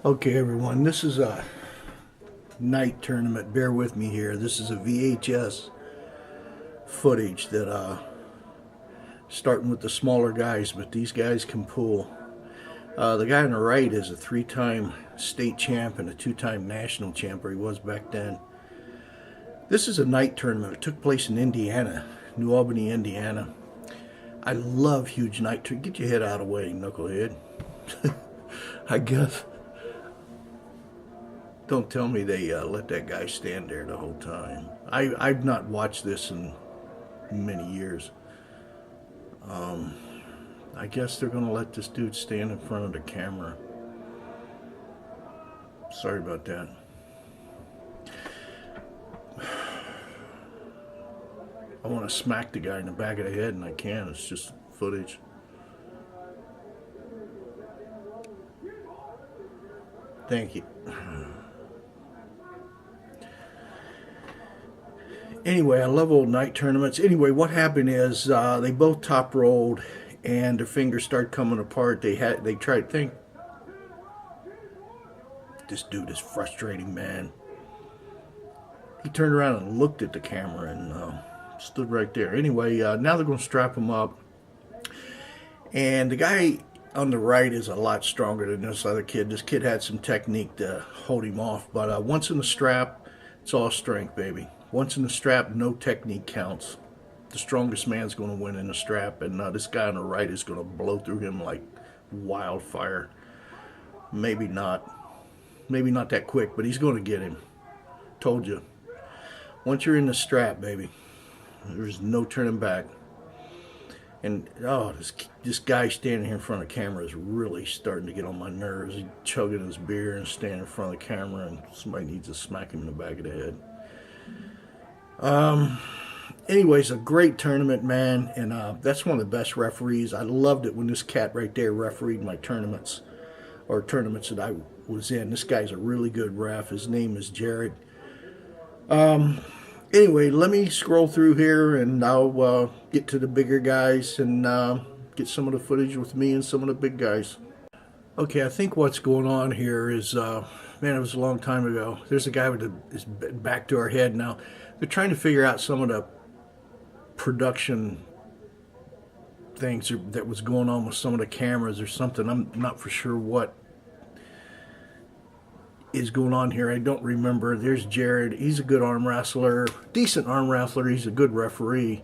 Okay, everyone, this is a night tournament. Bear with me here. This is a VHS footage that, starting with the smaller guys, but these guys can pull. The guy on the right is a three-time state champ and a two-time national champ, or he was back then. This is a night tournament. It took place in Indiana, New Albany, Indiana. I love huge night tournaments. Get your head out of the way, knucklehead. I guess. Don't tell me they let that guy stand there the whole time. I've not watched this in many years. I guess they're going to let this dude stand in front of the camera. Sorry about that. I want to smack the guy in the back of the head, and I can't. It's just footage. Thank you. Anyway, I love old night tournaments. Anyway, what happened is they both top rolled, and their fingers started coming apart. They tried to think, this dude is frustrating, man. He turned around and looked at the camera and stood right there. Anyway, now they're going to strap him up, and the guy on the right is a lot stronger than this other kid. This kid had some technique to hold him off, but once in the strap, it's all strength, baby. Once in the strap, no technique counts. The strongest man's going to win in the strap, and this guy on the right is going to blow through him like wildfire. Maybe not. Maybe not that quick, but he's going to get him. Told you. Once you're in the strap, baby, there's no turning back. And, oh, this guy standing here in front of the camera is really starting to get on my nerves. He's chugging his beer and standing in front of the camera, and somebody needs to smack him in the back of the head. Anyways, a great tournament, man, and that's one of the best referees. I loved it when this cat right there refereed my tournaments, or tournaments that I was in. This guy's a really good ref. His name is Jared. Anyway, let me scroll through here, and I'll get to the bigger guys and get some of the footage with me and some of the big guys. Okay, I think what's going on here is, man, it was a long time ago. There's a guy with his back to our head now. They're trying to figure out some of the production things that was going on with some of the cameras or something. I'm not for sure what is going on here. I don't remember. There's Jared. He's a good arm wrestler, decent arm wrestler. He's a good referee.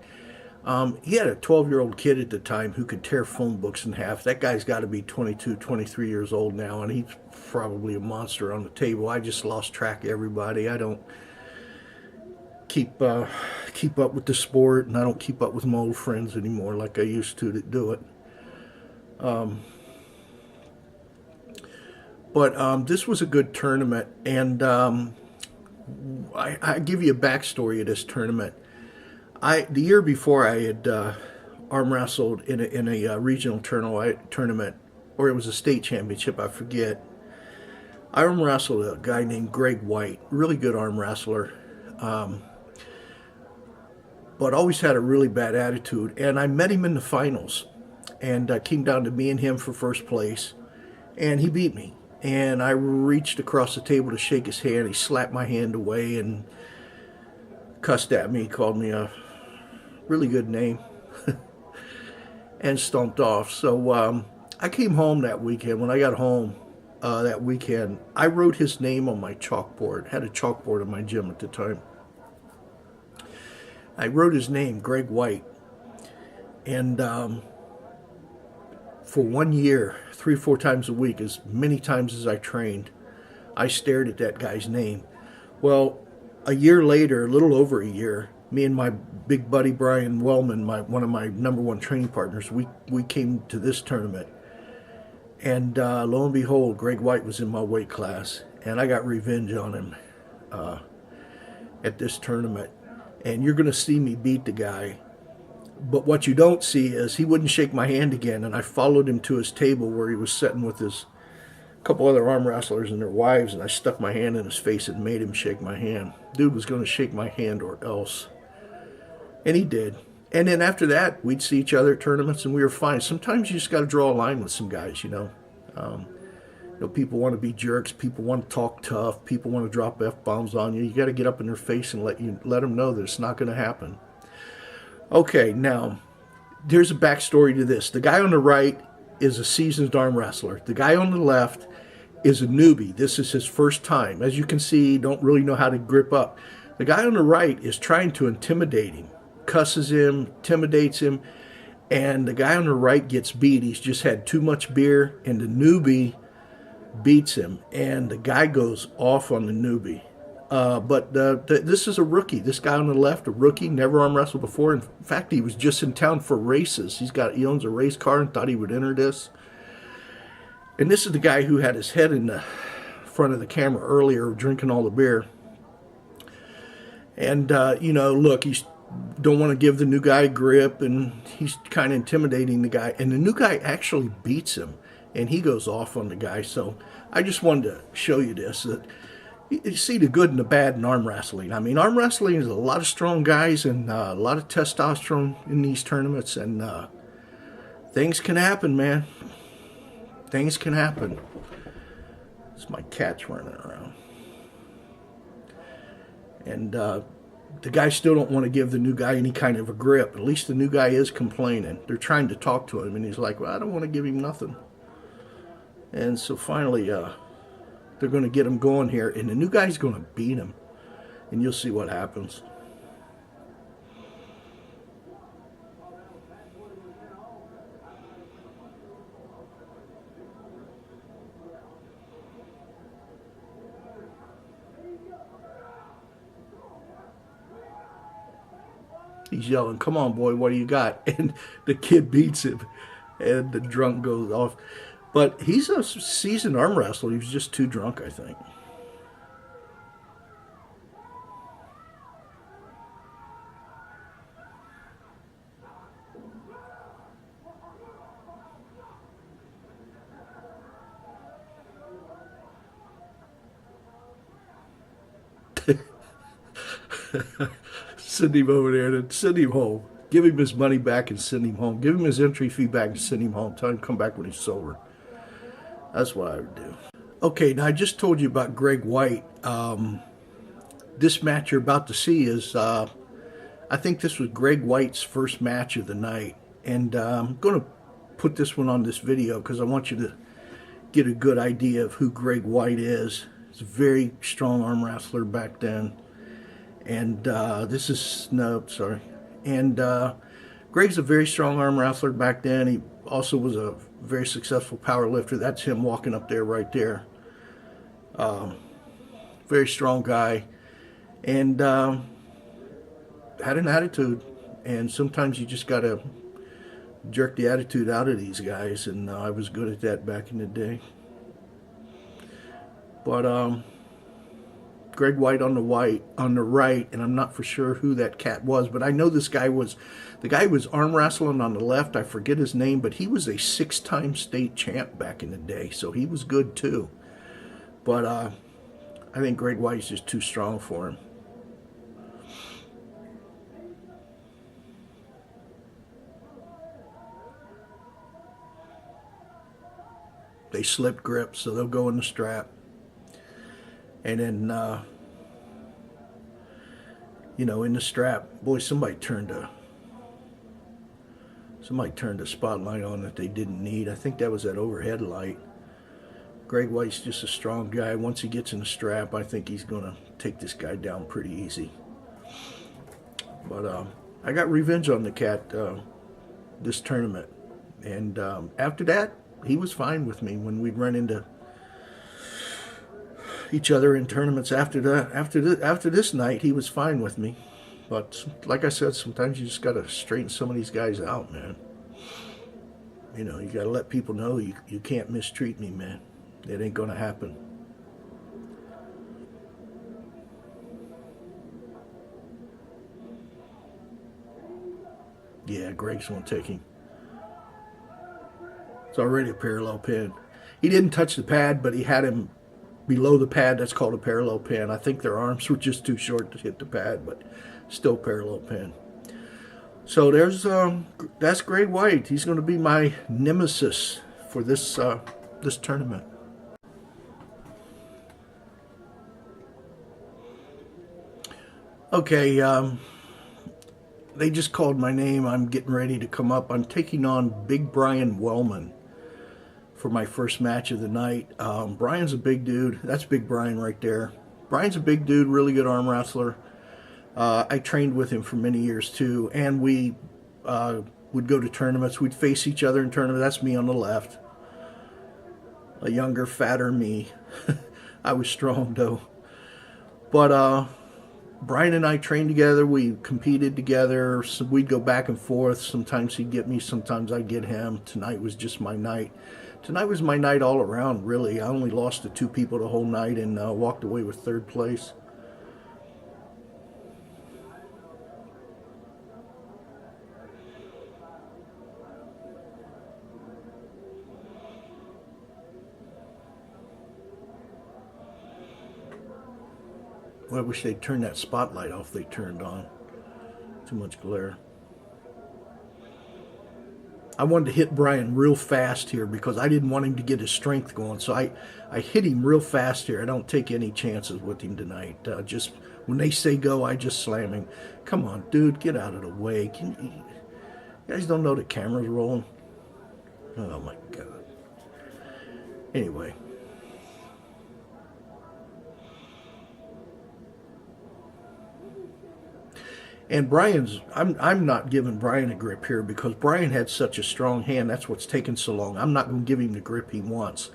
He had a 12-year-old kid at the time who could tear phone books in half. That guy's got to be 22, 23 years old now, and he's probably a monster on the table. I just lost track of everybody. I don't keep up with the sport, and I don't keep up with my old friends anymore like I used to do it. But this was a good tournament, and I give you a backstory of this tournament. The year before, I had arm wrestled in a regional tournament, or it was a state championship, I forget. I arm wrestled a guy named Greg White, really good arm wrestler, but always had a really bad attitude. And I met him in the finals, and came down to me and him for first place, and he beat me. And I reached across the table to shake his hand. He slapped my hand away and cussed at me, called me a really good name, and stomped off. So I came home that weekend. When I got home that weekend, I wrote his name on my chalkboard. I had a chalkboard in my gym at the time. I wrote his name, Greg White, and for 1 year, 3 or 4 times a week, as many times as I trained, I stared at that guy's name. Well, a year later, a little over a year, me and my big buddy Brian Wellman, one of my #1 training partners, we came to this tournament. And lo and behold, Greg White was in my weight class, and I got revenge on him at this tournament. And you're going to see me beat the guy. But what you don't see is he wouldn't shake my hand again, and I followed him to his table where he was sitting with his couple other arm wrestlers and their wives, and I stuck my hand in his face and made him shake my hand. Dude was going to shake my hand or else. And he did. And then after that, we'd see each other at tournaments, and we were fine. Sometimes you just got to draw a line with some guys, you know. You know, people want to be jerks. People want to talk tough. People want to drop F-bombs on you. You got to get up in their face and let them know that it's not going to happen. Okay, now, there's a backstory to this. The guy on the right is a seasoned arm wrestler. The guy on the left is a newbie. This is his first time. As you can see, don't really know how to grip up. The guy on the right is trying to intimidate him, cusses him, intimidates him, and the guy on the right gets beat. He's just had too much beer, and the newbie beats him, and the guy goes off on the newbie. But this is a rookie. This guy on the left, a rookie, never arm wrestled before. In fact, he was just in town for races. He owns a race car and thought he would enter this. And this is the guy who had his head in the front of the camera earlier, drinking all the beer. And you know, look, he's don't want to give the new guy grip, and he's kind of intimidating the guy. And the new guy actually beats him, and he goes off on the guy. So I just wanted to show you this, that you see the good and the bad in arm wrestling. I mean, arm wrestling is a lot of strong guys and a lot of testosterone in these tournaments, and things can happen, man. Things can happen. It's my cat's running around. And the guys still don't want to give the new guy any kind of a grip. At least the new guy is complaining. They're trying to talk to him, and he's like, well, I don't want to give him nothing. And so finally, they're going to get him going here, and the new guy's going to beat him, and you'll see what happens. He's yelling, come on, boy, what do you got? And the kid beats him, and the drunk goes off. But he's a seasoned arm wrestler. He was just too drunk, I think. Send him over there and send him home. Give him his money back and send him home. Give him his entry fee back and send him home. Tell him to come back when he's sober. That's what I would do. Okay, now I just told you about Greg White. This match you're about to see is, I think this was Greg White's first match of the night. And I'm going to put this one on this video because I want you to get a good idea of who Greg White is. He's a very strong arm wrestler back then. And this is, no, sorry. And Greg's a very strong arm wrestler back then. He also was a very successful power lifter. That's him walking up there right there. Very strong guy. And had an attitude. And sometimes you just got to jerk the attitude out of these guys. And I was good at that back in the day. But Greg White on the right, and I'm not for sure who that cat was, but I know this guy was, the guy who was arm wrestling on the left, I forget his name, but he was a 6-time state champ back in the day, so he was good too. But I think Greg White's just too strong for him. They slip grip, so they'll go in the strap. And then, you know, in the strap, boy, somebody turned a spotlight on that they didn't need. I think that was that overhead light. Greg White's just a strong guy. Once he gets in the strap, I think he's going to take this guy down pretty easy. But I got revenge on the cat this tournament. And after that, he was fine with me when we'd run into each other in tournaments. After this night, he was fine with me. But like I said, sometimes you just got to straighten some of these guys out, man. You know, you got to let people know you can't mistreat me, man. It ain't going to happen. Yeah, Greg's going to take him. It's already a parallel pin. He didn't touch the pad, but he had him below the pad. That's called a parallel pin. I think their arms were just too short to hit the pad, but still parallel pin. So there's that's Greg White. He's going to be my nemesis for this this tournament. Okay, they just called my name. I'm getting ready to come up. I'm taking on Big Brian Wellman for my first match of the night. Brian's a big dude. That's Big Brian right there. Brian's a big dude, really good arm wrestler. I trained with him for many years too, and we would go to tournaments. We'd face each other in tournaments. That's me on the left. A younger, fatter me. I was strong though. But Brian and I trained together. We competed together. So we'd go back and forth. Sometimes he'd get me, sometimes I'd get him. Tonight was just my night. Tonight was my night all around, really. I only lost to 2 people the whole night and walked away with 3rd place. Well, I wish they'd turn that spotlight off they turned on. Too much glare. I wanted to hit Brian real fast here because I didn't want him to get his strength going. So I hit him real fast here. I don't take any chances with him tonight. Just when they say go, I just slam him. Come on, dude, get out of the way. You guys don't know the camera's rolling? Oh, my God. Anyway. And I'm not giving Brian a grip here because Brian had such a strong hand. That's what's taken so long. I'm not going to give him the grip he wants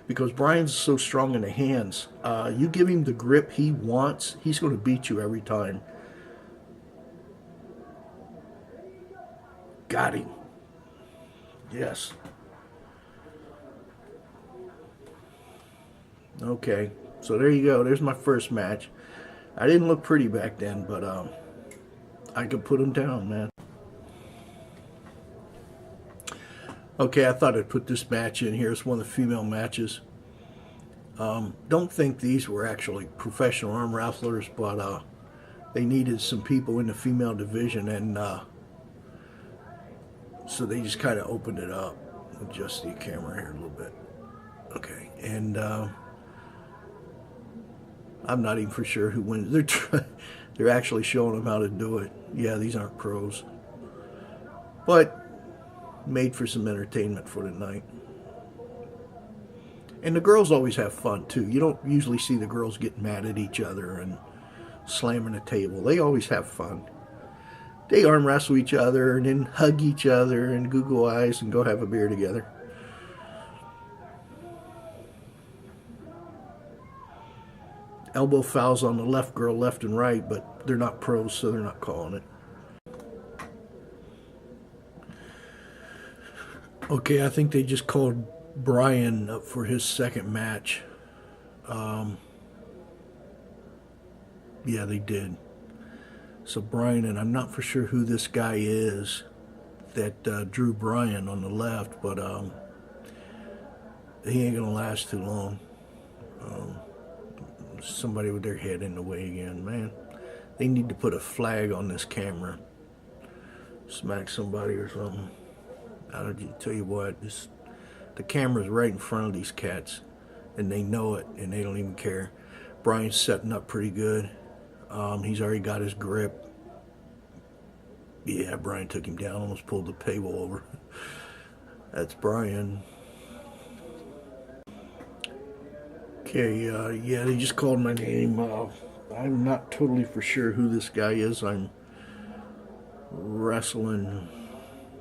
because Brian's so strong in the hands. You give him the grip he wants, he's going to beat you every time. Got him. Yes. Okay, so there you go. There's my first match. I didn't look pretty back then, but I could put him down, man. Okay, I thought I'd put this match in here. It's one of the female matches. Don't think these were actually professional arm wrestlers, but they needed some people in the female division, and so they just kind of opened it up. Adjust the camera here a little bit. Okay, and I'm not even for sure who wins. They're actually showing them how to do it. Yeah, these aren't pros, but made for some entertainment for the night. And the girls always have fun too. You don't usually see the girls get mad at each other and slamming the table. They always have fun. They arm wrestle each other and then hug each other and Google eyes and go have a beer together. Elbow fouls on the left girl left and right, but they're not pros, so they're not calling it. Okay, I think they just called Brian up for his second match. Yeah, they did. So Brian, and I'm not for sure who this guy is that drew Brian on the left, but he ain't gonna last too long. Somebody with their head in the way again, man. They need to put a flag on this camera. Smack somebody or something. I'll tell you what, the camera's right in front of these cats, and they know it, and they don't even care. Brian's setting up pretty good. He's already got his grip. Yeah, Brian took him down, almost pulled the table over. That's Brian. Okay, yeah, they just called my name. I'm not totally for sure who this guy is. I'm wrestling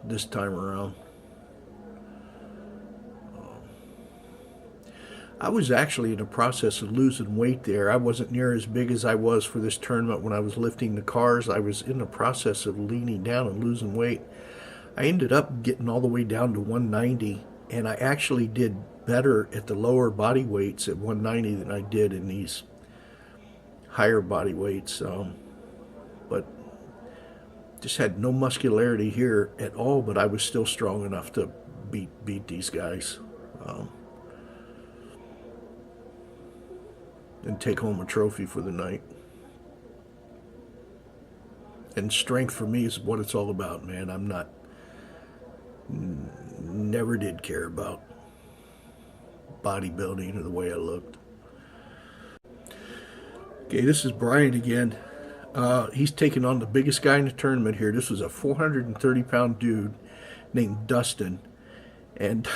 this time around. I was actually in the process of losing weight there. I wasn't near as big as I was for this tournament when I was lifting the cars. I was in the process of leaning down and losing weight. I ended up getting all the way down to 190, and I actually did better at the lower body weights at 190 than I did in these higher body weights. But just had no muscularity here at all, but I was still strong enough to beat these guys. And take home a trophy for the night. And strength for me is what it's all about, man. I'm not, never did care about bodybuilding or the way I looked. Okay, this is Brian again. He's taking on the biggest guy in the tournament here. This was a 430-pound dude named Dustin. And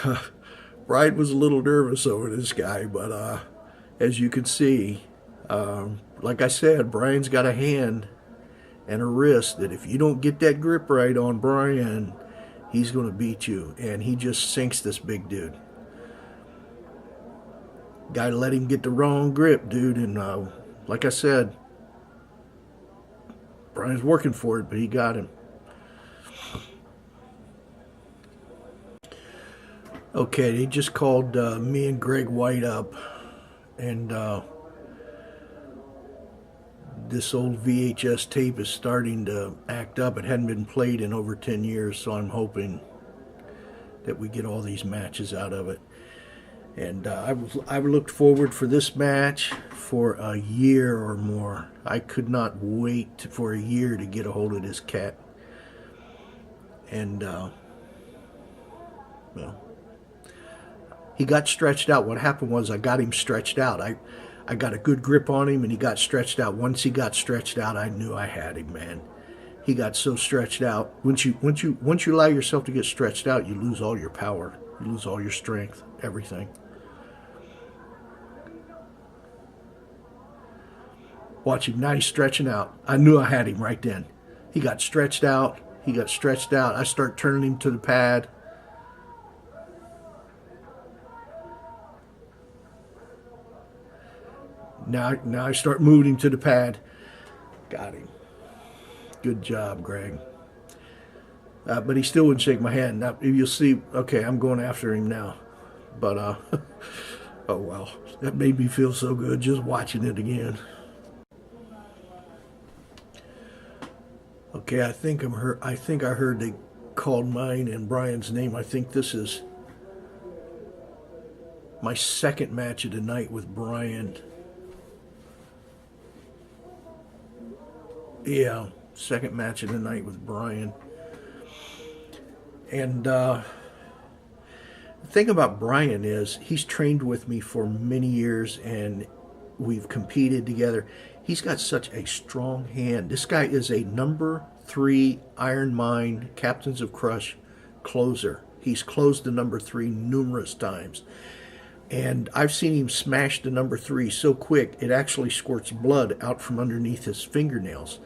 Brian was a little nervous over this guy, but as you can see, like I said, Brian's got a hand and a wrist that if you don't get that grip right on Brian, he's going to beat you. And he just sinks this big dude. Gotta let him get the wrong grip, dude. And like I said, Brian's working for it, but he got him. Okay, they just called me and Greg White up, and this old VHS tape is starting to act up. It hadn't been played in over 10 years, so I'm hoping that we get all these matches out of it. And I've looked forward for this match for a year or more. I could not wait for a year to get a hold of this cat. And, well, he got stretched out. What happened was I got him stretched out. I got a good grip on him, and he got stretched out. Once he got stretched out, I knew I had him, man. He got so stretched out. Once you allow yourself to get stretched out, you lose all your power. You lose all your strength, everything. Watch him. Now he's stretching out. I knew I had him right then. He got stretched out. He got stretched out. I start turning him to the pad. Now I start moving him to the pad. Got him. Good job, Greg. But he still wouldn't shake my hand. Now, you'll see, okay, I'm going after him now. But, oh well. That made me feel so good just watching it again. Okay, I think I heard they called mine and Brian's name. I think this is my second match of the night with Brian. Yeah, second match of the night with Brian. And the thing about Brian is he's trained with me for many years and we've competed together. He's got such a strong hand. This guy is a number 3 Iron Mine Captains of Crush closer. He's closed the number 3 numerous times. And I've seen him smash the number 3 so quick it actually squirts blood out from underneath his fingernails.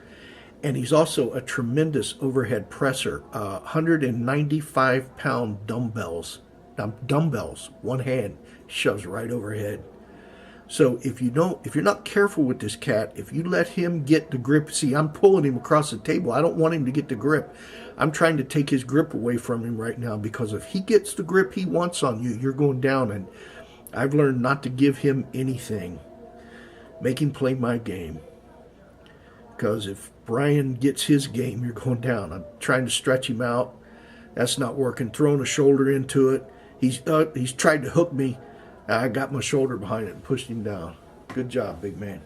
And he's also a tremendous overhead presser. 195-pound dumbbells. Dumbbells, one hand, shoves right overhead. So if you're not careful with this cat, if you let him get the grip, see, I'm pulling him across the table. I don't want him to get the grip. I'm trying to take his grip away from him right now, because if he gets the grip he wants on you, you're going down. And I've learned not to give him anything. Make him play my game. Because if Brian gets his game, you're going down. I'm trying to stretch him out. That's not working. Throwing a shoulder into it. He's tried to hook me. I got my shoulder behind it and pushed him down. Good job, big man.